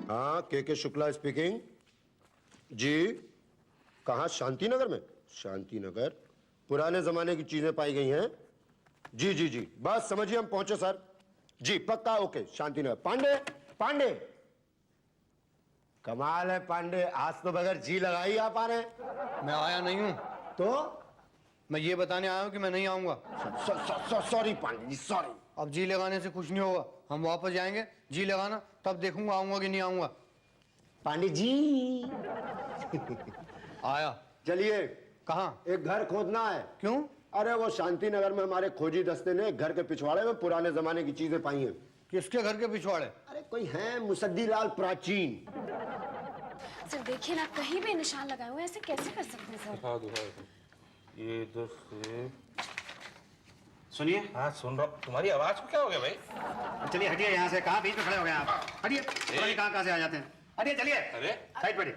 हाँ, के शुक्ला स्पीकिंग। जी, कहाँ? शांति नगर में? शांति नगर, पुराने जमाने की चीजें पाई गई हैं। जी जी जी, बस समझिए हम पहुंचे सर। जी पक्का, ओके। शांति नगर। पांडे, पांडे। कमाल है पांडे, आज तो बगैर जी लगाई आप आ रहे हैं। मैं आया नहीं हूं। तो मैं ये बताने आया हूं कि मैं नहीं आऊंगा। Sorry Pandey ji, sorry. अब जी लगाने से कुछ नहीं होगा, हम वापस जाएंगे, जी लगाना, तब देखूंगा आऊंगा कि नहीं आऊंगा। पांडे जी आया। चलिए। कहाँ? एक घर खोदना है। क्यों? अरे वो शांति नगर में हमारे खोजी दस्ते ने एक घर के पिछवाड़े में पुराने जमाने की चीजें पाई हैं। किसके घर के पिछवाड़े? अरे कोई है मुसद्दीलाल प्राचीन। सर देखिए ना, कहीं भी निशान लगाए हुए, ऐसे कैसे कर सकते हैं सर? दिखा दो ये इधर से। सुनिए। हाँ सुन रहा हूँ। तुम्हारी आवाज को क्या हो गया भाई? चलिए हटिए यहाँ से। कहाँ बीच में खड़े हो गए आप? हटिए। कहाँ से आ जाते हैं? हटिए चलिए। अरे साइड बैठिए।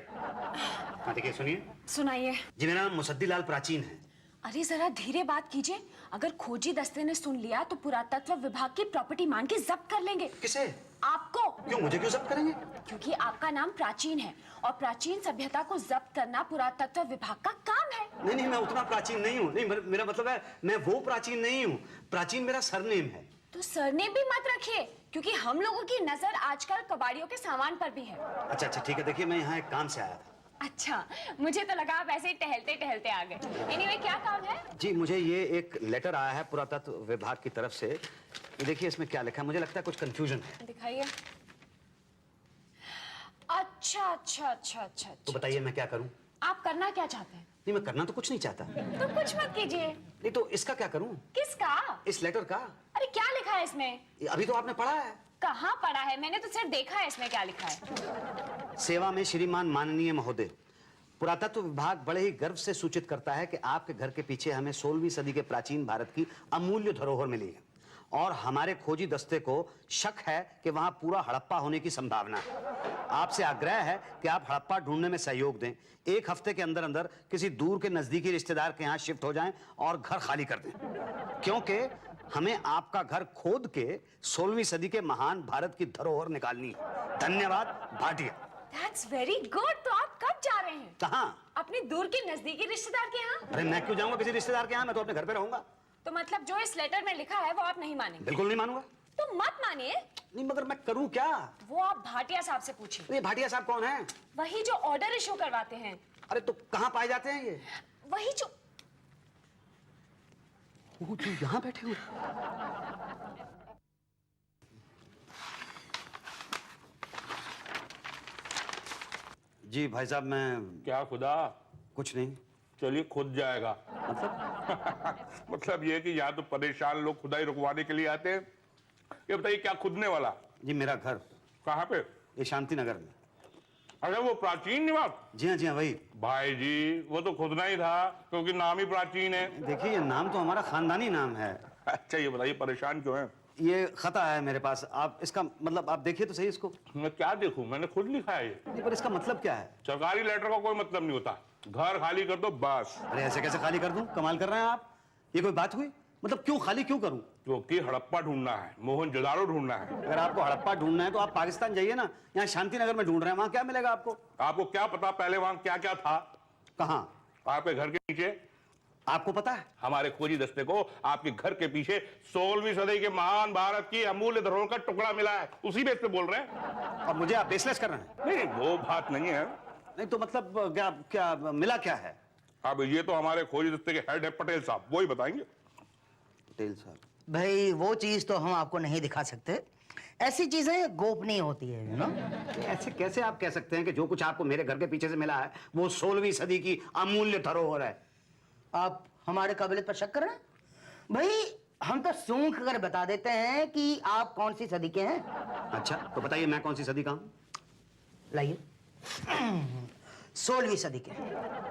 हाँ देखिए, सुनिए। सुनाइए। जी मेरा नाम मुसद्दीलाल प्राचीन है। अरे जरा धीरे बात कीजिए, अगर खोजी दस्ते ने सुन लिया तो पुरातत्व विभाग की प्रॉपर्टी मान के जब्त कर लेंगे। किसे? आपको। क्यों, मुझे क्यों जब्त करेंगे? क्योंकि आपका नाम प्राचीन है और प्राचीन सभ्यता को जब्त करना पुरातत्व विभाग का काम है। नहीं नहीं, मैं उतना प्राचीन नहीं हूँ। नहीं, मेरा मतलब है मैं वो प्राचीन नहीं हूँ। प्राचीन मेरा सरनेम है। तो सरनेम भी मत रखिए, क्योंकि हम लोगों की नजर आजकल कबाड़ियों के सामान पर भी है। अच्छा अच्छा ठीक है। देखिए मैं यहाँ एक काम से आया था। अच्छा, मुझे तो लगा आप ऐसे ही टहलते टहलते आ गए। एनीवे, क्या काम है? जी मुझे ये एक लेटर आया है पुरातत्व विभाग की तरफ से। देखिए इसमें क्या लिखा है, मुझे लगता है कुछ कंफ्यूजन है। दिखाइए। अच्छा अच्छा अच्छा अच्छा। तो बताइए मैं क्या करूं? आप करना क्या चाहते हैं? नहीं मैं करना तो कुछ नहीं चाहता। तो कुछ मत कीजिए। नहीं तो इसका क्या करूं? किसका? इस लेटर का। अरे क्या लिखा है इसमें? अभी तो आपने पढ़ा है। कहाँ पढ़ा है? मैंने तो सिर्फ देखा है इसमें क्या लिखा है। सेवा में श्रीमान माननीय महोदय, पुरातत्व विभाग बड़े ही गर्व से सूचित करता है कि आपके घर के पीछे हमें 16वीं सदी के प्राचीन भारत की अमूल्य धरोहर मिली है और हमारे खोजी दस्ते को शक है कि वहां पूरा हड़प्पा होने की संभावना है। आपसे आग्रह है कि आप हड़प्पा ढूंढने में सहयोग दें। एक हफ्ते के अंदर अंदर किसी दूर के नजदीकी रिश्तेदार के यहाँ शिफ्ट हो जाएं और घर खाली कर दें, क्योंकि हमें आपका घर खोद के 16वीं सदी के महान भारत की धरोहर निकालनी है। धन्यवाद, भाटिया। That's very good। तो आप कब जा रहे हैं? कहाँ? अपने दूर के नजदीकी रिश्तेदार के यहाँ। अरे मैं क्यों जाऊंगा किसी रिश्तेदार के यहाँ? मैं तो अपने घर पे रहूंगा। तो मतलब जो इस लेटर में लिखा है वो आप नहीं मानेंगे? बिल्कुल नहीं मानूंगा। तो मत मानिए। नहीं मगर मैं करूं क्या? वो आप भाटिया साहब से पूछिए। ये भाटिया साहब कौन है? वही जो ऑर्डर इशू करवाते हैं। अरे तो कहाँ पाए जाते हैं ये? वही जो यहाँ बैठे हुए। जी भाई साहब मैं। क्या खुदा? कुछ नहीं। चलिए खुद जाएगा। मतलब ये कि यहाँ तो परेशान लोग खुदाई रुकवाने के लिए आते हैं। ये बताइए क्या खुदने वाला? जी मेरा घर। कहाँ पे? ये शांति नगर में। अरे वो प्राचीन निवास? जी हाँ वही। भाई जी वो तो खुदना ही था, क्योंकि नाम ही प्राचीन है। देखिए ये नाम तो हमारा खानदानी नाम है। अच्छा ये बताइए परेशान क्यों है? ये खता है मेरे पास, आप इसका मतलब आप देखिए तो सही इसको। मैं क्या देखूं, मैंने खुद लिखा है ये। नहीं पर इसका मतलब क्या है? सरकारी लेटर का कोई मतलब नहीं होता, घर खाली कर दो बस। अरे ऐसे कैसे खाली कर दूं? कमाल कर रहे हैं आप। ये कोई बात हुई? मतलब क्यों खाली क्यों करूं? क्योंकि हड़प्पा ढूंढना है, मोहनजोदाड़ो ढूंढना है। अगर आपको हड़प्पा ढूंढना है तो आप पाकिस्तान जाइए ना। यहाँ शांति नगर में ढूंढ रहे हैं, वहां क्या मिलेगा आपको? आपको क्या पता पहले वहां क्या क्या था? कहाँ? आपके घर के नीचे। आपको पता है? हमारे खोजी दस्ते को आपके घर के पीछे 16वीं सदी के महान भारत की अमूल्य धरोहर का टुकड़ा मिला है, उसी बेस पे बोल रहे हैं। अब मुझे आप बेसलेस कर रहे हैं? नहीं वो बात नहीं है। नहीं तो मतलब क्या क्या मिला क्या है? अब ये तो हमारे खोजी दस्ते के हेड है पटेल साहब, वो ही बताएंगे। पटेल साहब। भाई वो चीज तो हम आपको नहीं दिखा सकते, ऐसी चीजें गोपनीय होती है यू नो। ऐसे कैसे आप कह सकते हैं कि जो कुछ आपको मेरे घर के पीछे से मिला है वो 16वीं सदी की अमूल्य धरोहर है? आप हमारे काबिलियत पर शक कर रहे हैं? भाई हम तो सूंघ कर बता देते हैं कि आप कौन सी सदी के हैं। अच्छा तो बताइए मैं कौन सी सदी का हूं? लाइए 16वीं सदी के।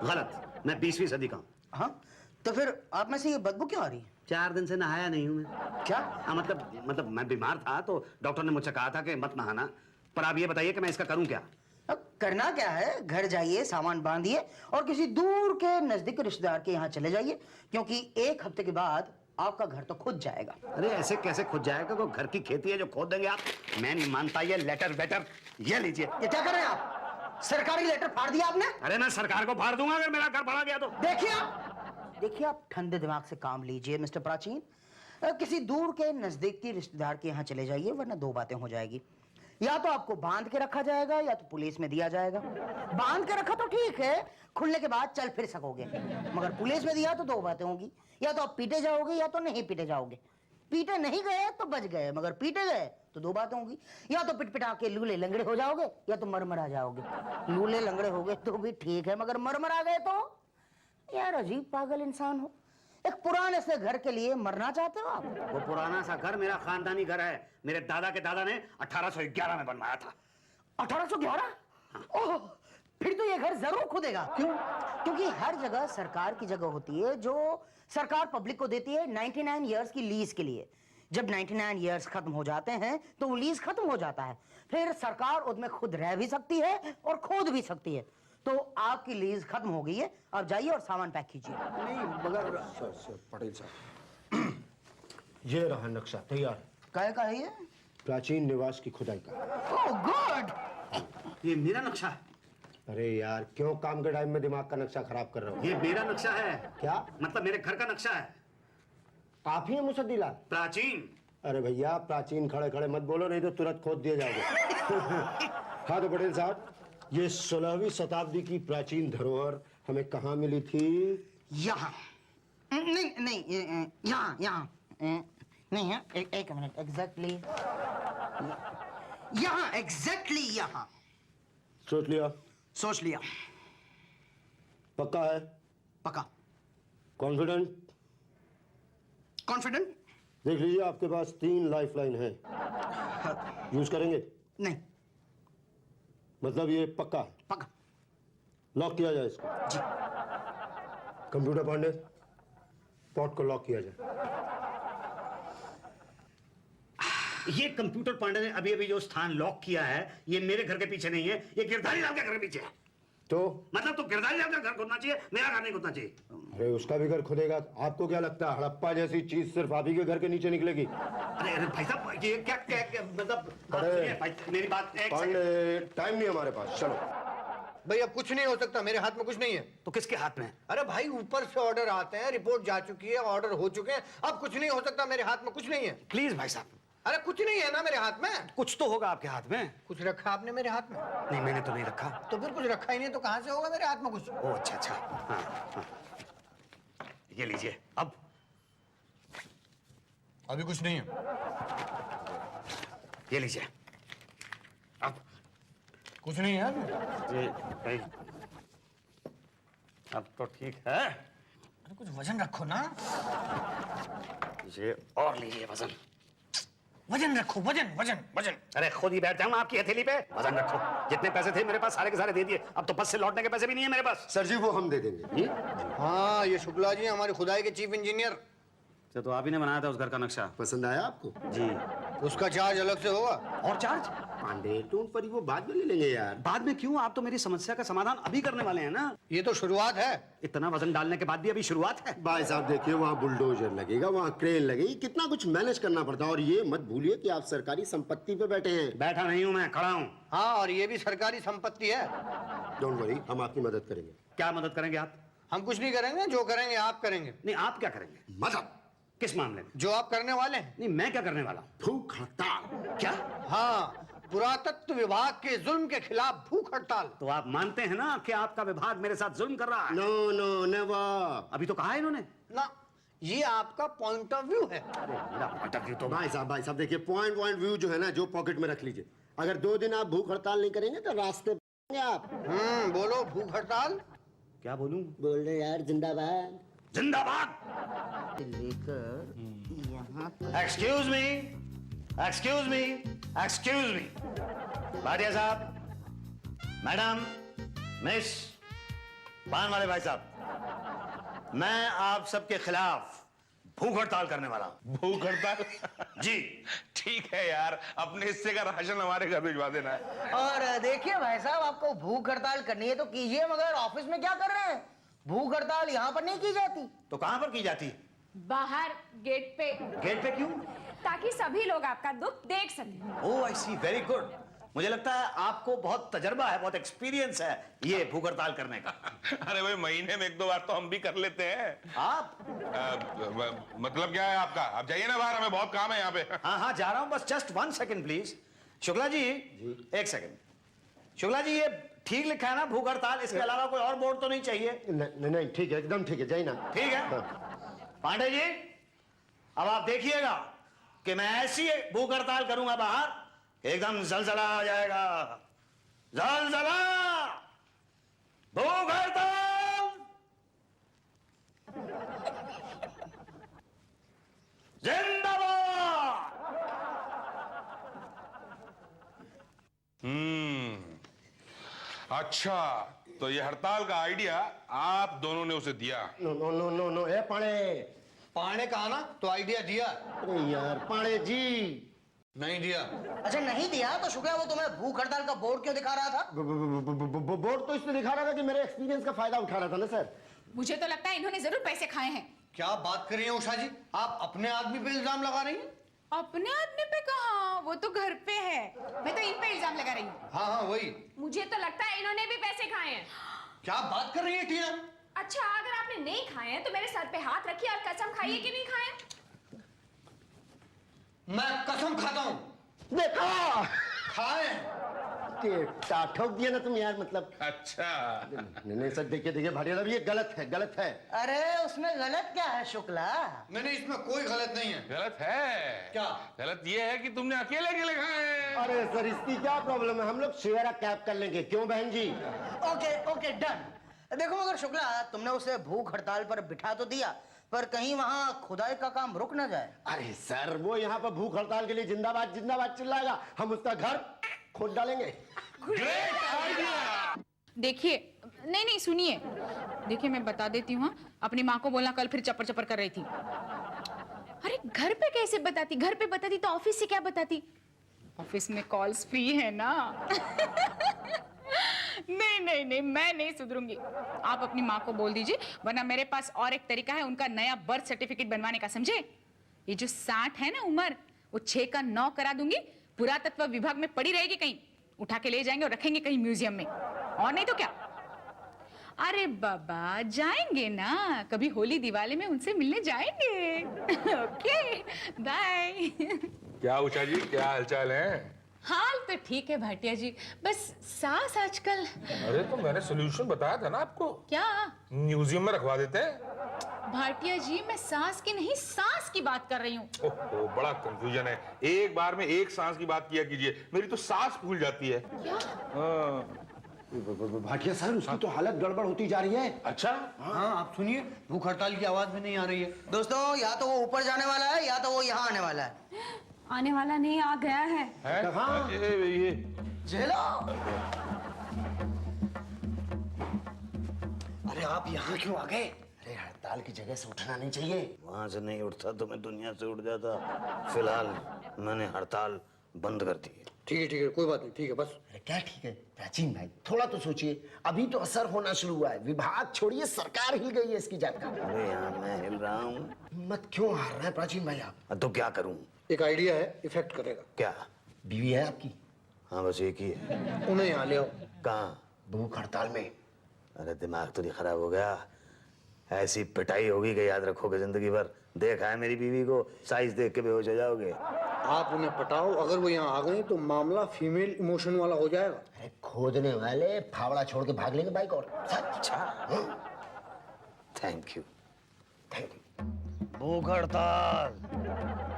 गलत, मैं 20वीं सदी का हूं। हाँ तो फिर आप में से ये बदबू क्यों आ रही है? 4 दिन से नहाया नहीं हूं मैं। क्या? हाँ मतलब मैं बीमार था तो डॉक्टर ने मुझसे कहा था कि मत नहाना। पर आप ये बताइए कि मैं इसका करूं क्या? अब करना क्या है, घर जाइए, सामान बांधिए और किसी दूर के नजदीक रिश्तेदार के यहाँ चले जाइए, क्योंकि 1 हफ्ते के बाद आपका घर तो खुद जाएगा। अरे ऐसे कैसे खुद जाएगा? कोई घर की खेती है जो खोद देंगे आप? मैं नहीं मानता। ये लेटर वेटर ये लीजिए। ये क्या कर रहे हैं आप? सरकारी लेटर फाड़ दिया आपने? अरे मैं सरकार को फाड़ दूंगा अगर मेरा घर फाड़ा गया तो। देखिए आप ठंडे दिमाग से काम लीजिए मिस्टर प्राचीन। किसी दूर के नजदीकी रिश्तेदार के यहाँ चले जाइए, वरना दो बातें हो जाएगी। या तो आपको बांध के रखा जाएगा या तो पुलिस में दिया जाएगा। बांध के रखा तो ठीक है, खुलने के बाद चल फिर सकोगे, मगर पुलिस में दिया तो दो बातें होंगी। या तो आप पीटे जाओगे या तो नहीं पीटे जाओगे। पीटे नहीं गए तो बच गए, मगर पीटे गए तो दो बातें होंगी। या तो पिटपिटा के लूले लंगड़े हो जाओगे या तो मरमरा जाओगे। लूले लंगड़े हो गए तो भी ठीक है, मगर मरमरा गए तो यार अजीब पागल इंसान हो। एक पुराने से घर के लिए मरना चाहते हो आप? वो पुराना सा घर मेरा खानदानी घर है। मेरे दादा के दादा ने 1811 में बनवाया था। 1811? ओह, फिर तो ये घर जरूर खुदेगा। क्यों? क्योंकि हर जगह सरकार की जगह होती है जो सरकार पब्लिक को देती है 99 इयर्स की लीज के लिए। जब 99 इयर्स खत्म हो जाते हैं तो वो लीज खत्म हो जाता है। फिर सरकार उसमें खुद रह भी सकती है और खोद भी सकती है। तो आपकी लीज खत्म हो गई है, आप जाइए और सामान पैक कीजिए। नहीं मगर सर पटेल साहब, ये रहा नक्शा तैयार। काय का है ये? प्राचीन निवास की खुदाई का। Oh good. ये मेरा नक्शा है। अरे यार क्यों काम के टाइम में दिमाग का नक्शा खराब कर रहे हो? ये मेरा नक्शा है। क्या मतलब मेरे घर का नक्शा है। आप ही हैं मुसद्दीलाल? प्राचीन। अरे भैया प्राचीन खड़े खड़े मत बोलो, नहीं तो तुरंत खोद दिए जाओगे। हाँ तो पटेल साहब, ये 16वीं शताब्दी की प्राचीन धरोहर हमें कहाँ मिली थी? यहाँ नहीं नहीं, यहाँ यहाँ नहीं है। एक मिनट, एग्जैक्टली यहाँ, एग्जैक्टली यहाँ। सोच लिया? सोच लिया। पक्का है? पक्का। कॉन्फिडेंट? कॉन्फिडेंट? देख लीजिए आपके पास 3 लाइफलाइन है, यूज करेंगे? नहीं। मतलब ये पक्का है? पक्का। लॉक किया जाए इसको? जी। कंप्यूटर पांडे, पॉट को लॉक किया जाए। ये कंप्यूटर पांडे ने अभी अभी जो स्थान लॉक किया है ये मेरे घर के पीछे नहीं है, ये गिरधारी लाल के घर के पीछे है। तो मतलब तो गिरधारी लाल का घर खुदना चाहिए, मेरा घर नहीं खुदना चाहिए। अरे उसका भी घर खुदेगा। आपको क्या लगता है हड़प्पा जैसी चीज सिर्फ आप ही के घर के नीचे निकलेगी? अरे भाई साहब ये क्या मतलब आप अरे, सुनिए भाई, मेरी बात एक पांडे टाइम नहीं हमारे पास, चलो। भाई अब कुछ नहीं हो सकता, मेरे हाथ में कुछ नहीं है। तो किसके हाथ में है? अरे भाई ऊपर से ऑर्डर आते हैं, रिपोर्ट जा चुकी है, ऑर्डर हो चुके हैं, अब कुछ नहीं हो सकता, मेरे हाथ में कुछ नहीं है। प्लीज भाई साहब। अरे कुछ नहीं है ना मेरे हाथ में। कुछ तो होगा आपके हाथ में। कुछ रखा आपने मेरे हाथ में? नहीं मैंने तो नहीं रखा। तो फिर कुछ रखा ही नहीं तो कहां से होगा मेरे हाथ में कुछ? ओ अच्छा अच्छा, हाँ, हाँ। ये लीजिए। अब अभी कुछ नहीं है। ये लीजिए। अब कुछ नहीं है अभी। ये भाई अब तो ठीक है। अरे कुछ वजन रखो ना। ये और लीजिए वजन। वजन रखो, वजन वजन वजन। अरे खुद ही बैठ जाऊंगा आपकी हथेली पे। वजन रखो। जितने पैसे थे मेरे पास सारे के सारे दे दिए, अब तो बस से लौटने के पैसे भी नहीं है मेरे पास। सर जी वो हम दे देंगे। ये हाँ ये शुक्ला जी हमारी खुदाई के चीफ इंजीनियर। तो आप ही ने बनाया था उस घर का नक्शा? पसंद आया आपको? जी। उसका चार्ज अलग से होगा। और चार्ज? पांडे तुम पर वो बाद में ले लेंगे यार। बाद में क्यों? आप तो मेरी समस्या का समाधान अभी करने वाले हैं ना। ये तो शुरुआत है। इतना वजन डालने के बाद भी अभी शुरुआत है। भाई साहब देखिए, वहाँ बुलडोजर लगेगा, वहाँ क्रेन लगेगी, कितना कुछ मैनेज करना पड़ता है। और ये मत भूलिए कि आप सरकारी संपत्ति पे बैठे हैं। बैठा नहीं हूं मैं, खड़ा हूं। हाँ और ये भी सरकारी संपत्ति है। डोंट वरी, हम आपकी मदद करेंगे। क्या मदद करेंगे आप? हम कुछ नहीं करेंगे, जो करेंगे आप करेंगे। नहीं आप क्या करेंगे? मदद? किस मामले में? जो आप करने वाले हैं। नहीं मैं क्या करने वाला हूं? भूख हड़ताल। क्या? हाँ, पुरातत्व विभाग के जुल्म के खिलाफ भूख हड़ताल। तो आप मानते हैं ना कि आपका विभाग मेरे साथ जुल्म कर रहा है? No no never. अभी तो कहा है इन्होंने। ना, ये आपका पॉइंट ऑफ व्यू है। अरे मेरा point of view तो भाई साहब देखिए, पॉइंट व्यू जो है ना, जो पॉकेट में रख लीजिए। अगर 2 दिन आप भूख हड़ताल नहीं करेंगे तो रास्ते पे आप। बोलो भूख हड़ताल। क्या बोलूं? बोल रहे यार, जिंदाबाद। जिंदाबाद। लेकर यहाँ excuse me, excuse me, excuse me. Bhatia साहब, मैडम, मिस, पान वाले भाई साहब, मैं आप सबके खिलाफ भूख हड़ताल करने वाला हूं। भूख हड़ताल? जी। ठीक है यार, अपने हिस्से का राशन हमारे घर भिजवा देना है। और देखिए भाई साहब, आपको भूख हड़ताल करनी है तो कीजिए, मगर ऑफिस में क्या कर रहे हैं? भूख हड़ताल यहाँ पर नहीं की जाती। तो कहां पर की जाती? बाहर गेट पे, गेट पे क्यों? ताकि सभी लोग आपका दुख देख सकें। ओह आई सी, वेरी गुड। मुझे लगता है आपको बहुत तजर्बा है, बहुत एक्सपीरियंस है ये भूख हड़ताल करने का। अरे भाई, महीने में 1-2 बार तो हम भी कर लेते हैं। आप? मतलब क्या है आपका? आप जाइए ना बाहर, हमें बहुत काम है यहाँ पे। हाँ हाँ जा रहा हूँ, बस just 1 second please. Shukla ji, 1 second. Shukla ji, ये ठीक लिखा है ना भूख हड़ताल? इसके अलावा कोई और बोर्ड तो नहीं चाहिए? नहीं नहीं, ठीक है, एकदम ठीक है, जाइए ना। ठीक है। पांडे जी, अब आप देखिएगा कि मैं ऐसी भूख हड़ताल करूंगा बाहर, एकदम जलजला आ जाएगा। जलजला, भूख हड़ताल, जिंदाबाद। अच्छा, तो ये हड़ताल का आइडिया आप दोनों ने उसे दिया? No no no no no, ए पाणे। पाने कहा ना तो आइडिया दिया? अरे यार पाणे जी, नहीं दिया। अच्छा नहीं दिया तो शुक्ला वो तुम्हें भूख हड़ताल का बोर्ड क्यों दिखा रहा था? बोर्ड तो इसलिए दिखा रहा था कि मेरे एक्सपीरियंस का फायदा उठा रहा था ना सर। मुझे तो लगता है इन्होंने जरूर पैसे खाए हैं। क्या बात कर रही हैं उषा जी, आप अपने आदमी पे इल्जाम लगा रही हैं? अपने आदमी पे कहा, वो तो घर पे है। मैं तो इन पे इल्जाम लगा रही हूँ। हाँ हाँ वही। मुझे तो लगता है इन्होंने भी पैसे खाए हैं। क्या बात कर रही है टीना? अच्छा, अगर आपने नहीं खाए हैं तो मेरे सर पे हाथ रखिए और कसम खाइए कि नहीं खाए। मैं कसम खाता हूँ देखा, खाए। ठोक दिया ना तुम यार, मतलब। अच्छा, नहीं नहीं सर, देखिए देखिए भाटिया साहब, ये गलत है, गलत है। अरे उसमें गलत क्या है शुक्ला? नहीं नहीं, इसमें कोई गलत नहीं है। गलत है। क्या? गलत ये है कि तुमने अकेले अकेले खाए हैं। अरे सर, इसकी क्या प्रॉब्लम है, हम लोग शेयर कैप कर लेंगे, क्यों बहन जी? Okay okay done. देखो मगर शुक्ला, तुमने उसे भूख हड़ताल पर बिठा तो दिया, पर कहीं वहां खुदाई का काम रुक ना जाए। अरे सर, वो यहाँ पर भूख हड़ताल के लिए जिंदाबाद जिंदाबाद चिल्लाएगा, हम उसका घर खोद डालेंगे। Great idea. देखिए, नहीं नहीं सुनिए, देखिए मैं बता देती हूँ। अपनी माँ को बोलना कल फिर चपर चपर कर रही थी। अरे घर पे कैसे बताती? घर पे बताती तो ऑफिस से क्या बताती? ऑफिस में कॉल्स फ्री है ना। नहीं नहीं नहीं, मैं नहीं सुधरूंगी। आप अपनी माँ को बोल दीजिए, वरना मेरे पास और एक तरीका है उनका नया बर्थ सर्टिफिकेट बनवाने का, समझे? ये जो 60 है ना उम्र, वो 6 का 9 करा दूंगी। पुरातत्व विभाग में पड़ी रहेगी, कहीं उठा के ले जाएंगे और रखेंगे कहीं म्यूजियम में, और नहीं तो क्या। अरे बाबा, जाएंगे ना, कभी होली दिवाली में उनसे मिलने जाएंगे। Okay bye. क्या उषा जी, क्या हालचाल है? हाल तो ठीक है भाटिया जी, बस सास आजकल। अरे तो मैंने सोल्यूशन बताया था ना आपको, क्या? म्यूजियम में रखवा देते हैं। भाटिया जी, मैं सास की नहीं सास की बात कर रही हूँ। ओहो, बड़ा कंफ्यूजन है। एक बार में एक सांस की बात किया कीजिए, मेरी तो सांस फूल जाती है। क्या? भाटिया सर, उसकी तो हालत गड़बड़ होती जा रही है। अच्छा, हाँ आप सुनिए, भूख हड़ताल की आवाज भी नहीं आ रही है। दोस्तों, या तो वो ऊपर जाने वाला है या तो वो यहाँ आने वाला है। आने वाला नहीं, आ गया है। कहाँ? ये झेलो। अरे आप यहाँ क्यों आ गए? अरे हड़ताल की जगह से उठना नहीं चाहिए। वहां से नहीं उठता तो मैं दुनिया से उठ जाता। फिलहाल मैंने हड़ताल बंद कर दी है। ठीक है, कोई बात नहीं, ठीक है बस। अरे क्या ठीक है प्राचीन भाई, थोड़ा तो सोचिए, अभी तो असर होना शुरू हुआ है। विभाग छोड़िए, सरकार हिल गई है इसकी जात का। अरे यहाँ मैं हिल रहा हूँ। मत क्यों हार रहे हैं प्राचीन भाई आप? तो क्या करूँ? एक आइडिया है, इफेक्ट करेगा। क्या? बीवी है आपकी? हाँ बस एक ही है। उन्हें यहाँ ले आओ। कहाँ? भूख हड़ताल में। अरे दिमाग तो नहीं खराब हो गया? ऐसी पिटाई होगी कि याद रखोगे जिंदगी भर। देखा है मेरी बीवी को, साइज देख के बेहोश हो जाओगे। आप उन्हें पटाओ, अगर वो यहाँ आ गए तो मामला फीमेल इमोशन वाला हो जाएगा। अरे खोदने वाले फावड़ा छोड़ के भाग लेंगे बाइक और। अच्छा, थैंक यू। Thank you. भूख हड़ताल,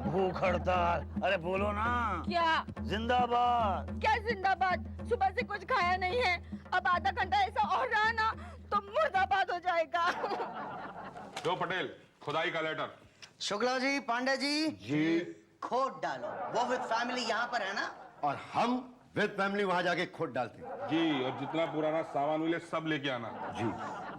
भूख हड़ताल, अरे बोलो ना। क्या? जिंदाबाद। क्या जिंदाबाद? सुबह से कुछ खाया नहीं है, अब आधा घंटा ऐसा और रहा ना तो मुर्दाबाद हो जाएगा। जो पटेल, खुदाई का लेटर। शुक्ला जी, पांडे जी, जी। खोद डालो। वो विद फैमिली यहाँ पर है ना? और हम विद फैमिली वहां जाके खोद डालते हैं। जी, और जितना पुराना सामान मिले सब लेके आना। जी।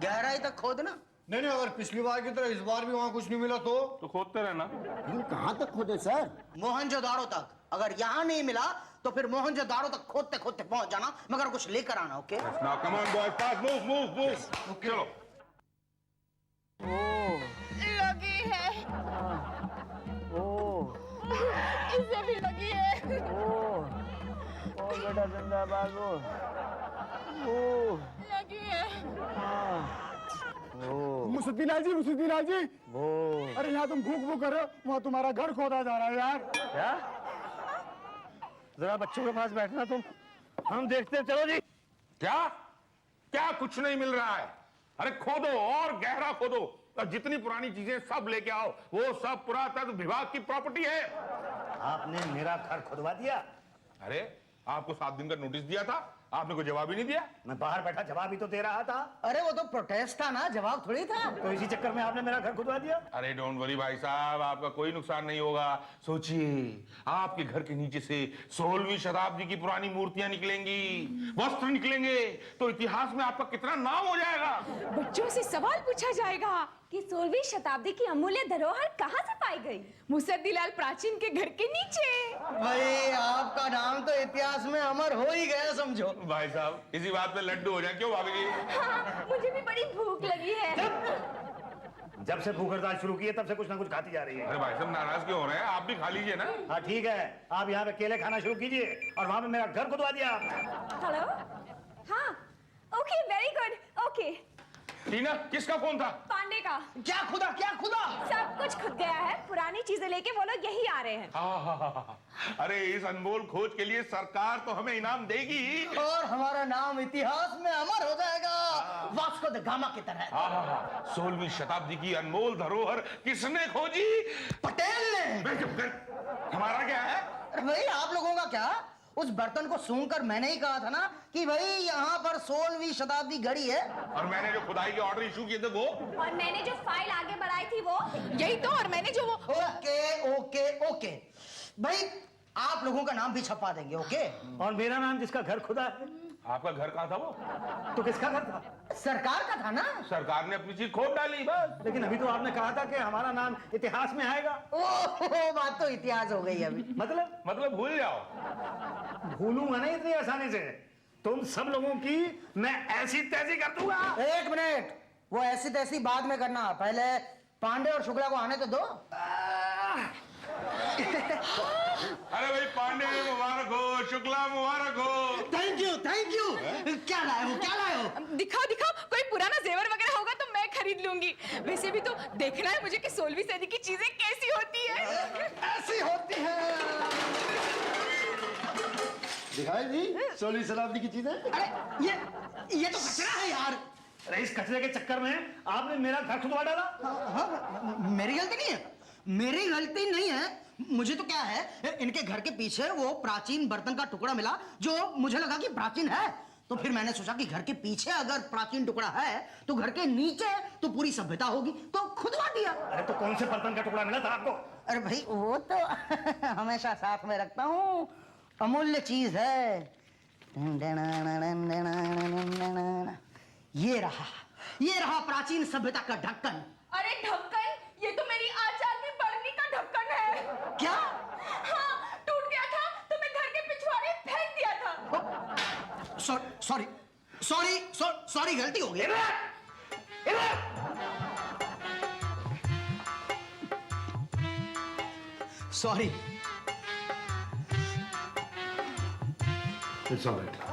गहराई तक खोदना। नहीं नहीं, अगर पिछली बार की तरह इस बार भी वहाँ कुछ नहीं मिला तो खोदते रहना। लेकिन कहाँ तक खोदे सर? मोहनजोदाड़ो तक। अगर यहाँ नहीं मिला तो फिर मोहनजोदाड़ो तक खोदते खोदते पहुंच जाना, मगर कुछ लेकर आना। Okay? Now come on boys, fast, move. चलो। लगी है गोली लगी है। ओ बेटा जिंदाबाद लगी है। मुसद्दीला जी अरे यहाँ तुम भूख भूख कर रहे हो, वहाँ तुम्हारा घर खोदा जा रहा है यार। क्या? जरा बच्चों के पास बैठना तुम, हम देखते हैं। चलो जी। क्या क्या कुछ नहीं मिल रहा है? अरे खोदो और गहरा खोदो और जितनी पुरानी चीजें सब लेके आओ। वो सब पुरातत्व विभाग की प्रॉपर्टी है। आपने मेरा घर खुदवा दिया। अरे आपको 7 दिन का नोटिस दिया था, आपने कोई जवाब ही नहीं दिया। मैं बाहर बैठा जवाब ही तो दे रहा था। अरे वो तो प्रोटेस्ट था ना, जवाब थोड़ी था। तो इसी चक्कर में आपने मेरा घर खुदवा दिया। अरे डोंट वरी भाई साहब, आपका कोई नुकसान नहीं होगा। सोचिए, आपके घर के नीचे से 16वीं शताब्दी की पुरानी मूर्तियां निकलेंगी, वस्त्र निकलेंगे, तो इतिहास में आपका कितना नाम हो जाएगा। बच्चों से सवाल पूछा जाएगा कि 16वीं शताब्दी की अमूल्य धरोहर कहाँ से पाई गई? मुसद्दीलाल प्राचीन के घर के नीचे। भाई आपका नाम तो इतिहास में अमर हो ही गया समझो। भाई साहब इसी बात पे लड्डू हो जाए। क्यों भाभी जी? हाँ, मुझे भी बड़ी भूख लगी है। जब से भूख हड़ताल शुरू की है तब से कुछ ना कुछ खाती जा रही है। अरे भाई साहब नाराज क्यों हो रहे हैं? आप भी खा लीजिए ना। हाँ ठीक है, आप यहाँ पे केले खाना शुरू कीजिए और वहां पे मेरा घर खुदवा दिया आपने। हेलो, हाँ, ओके, वेरी गुड, ओके। टीना, किसका फोन था? पांडे का। क्या खुदा? सब कुछ खुद गया है, पुरानी चीजें लेके वो लोग यही आ रहे हैं। अरे इस अनमोल खोज के लिए सरकार तो हमें इनाम देगी। और हमारा नाम इतिहास में अमर हो जाएगा, वास्को द गामा की तरह। 16वीं शताब्दी की अनमोल धरोहर किसने खोजी? पटेल ने। बे चुप कर। हमारा क्या है? अरे भाई आप लोगों का क्या? उस बर्तन को सूंघकर मैंने ही कहा था ना कि भाई यहाँ पर 16वीं शताब्दी घड़ी है। और मैंने जो खुदाई के ऑर्डर इशू किए थे वो, और मैंने जो फाइल आगे बढ़ाई थी वो। यही तो, और मैंने जो वो। ओके भाई आप लोगों का नाम भी छपा देंगे। ओके। और मेरा नाम जिसका घर खुदा है, आपका घर कहाँ था वो? तो किसका घर था? सरकार का था ना। सरकार ने अपनी चीज खोद डाली बस। लेकिन अभी तो आपने कहा था कि हमारा नाम इतिहास में आएगा। ओह बात तो इतिहास हो गई अभी। मतलब भूल जाओ। भूलूंगा नहीं इतनी आसानी से। तुम सब लोगों की मैं ऐसी तैसी कर दूंगा। एक मिनट, वो ऐसी तैसी बाद में करना, पहले पांडे और शुक्ला को आने तो दो। अरे भाई पांडे मुबारक हो, शुक्ला मुबारक हो। Thank you. क्या लाए हो? दिखाओ, कोई पुराना जेवर वगैरह होगा तो मैं खरीद लूंगी। वैसे भी तो देखना है मुझे कि 16वीं सदी की चीजें कैसी होती है। ऐसी होती है। दिखाए जी 16वीं शताब्दी की चीजें। अरे ये तो कचरा है यार। अरे इस कचरे के चक्कर में आपने मेरा घर खुदवा डाला। मेरी गलती नहीं है। मुझे तो क्या है, इनके घर के पीछे वो प्राचीन बर्तन का टुकड़ा मिला जो मुझे लगा कि प्राचीन है, तो फिर मैंने सोचा कि घर के पीछे अगर प्राचीन टुकड़ा है तो घर के नीचे तो पूरी सभ्यता होगी, तो खुदवा दिया। अरे तो कौन से बर्तन का टुकड़ा मिला था आपको? अरे भाई वो तो हमेशा साथ में रखता हूँ, अमूल्य चीज है। ये रहा प्राचीन सभ्यता का ढक्कन। अरे ढक्कन? ये तो मेरी आचार की बरनी का ढक्कन है। क्या? हाँ, टूट गया था तो मैं घर के पिछवाड़े फेंक दिया था। सॉरी, गलती हो गई। सॉरी। It's alright.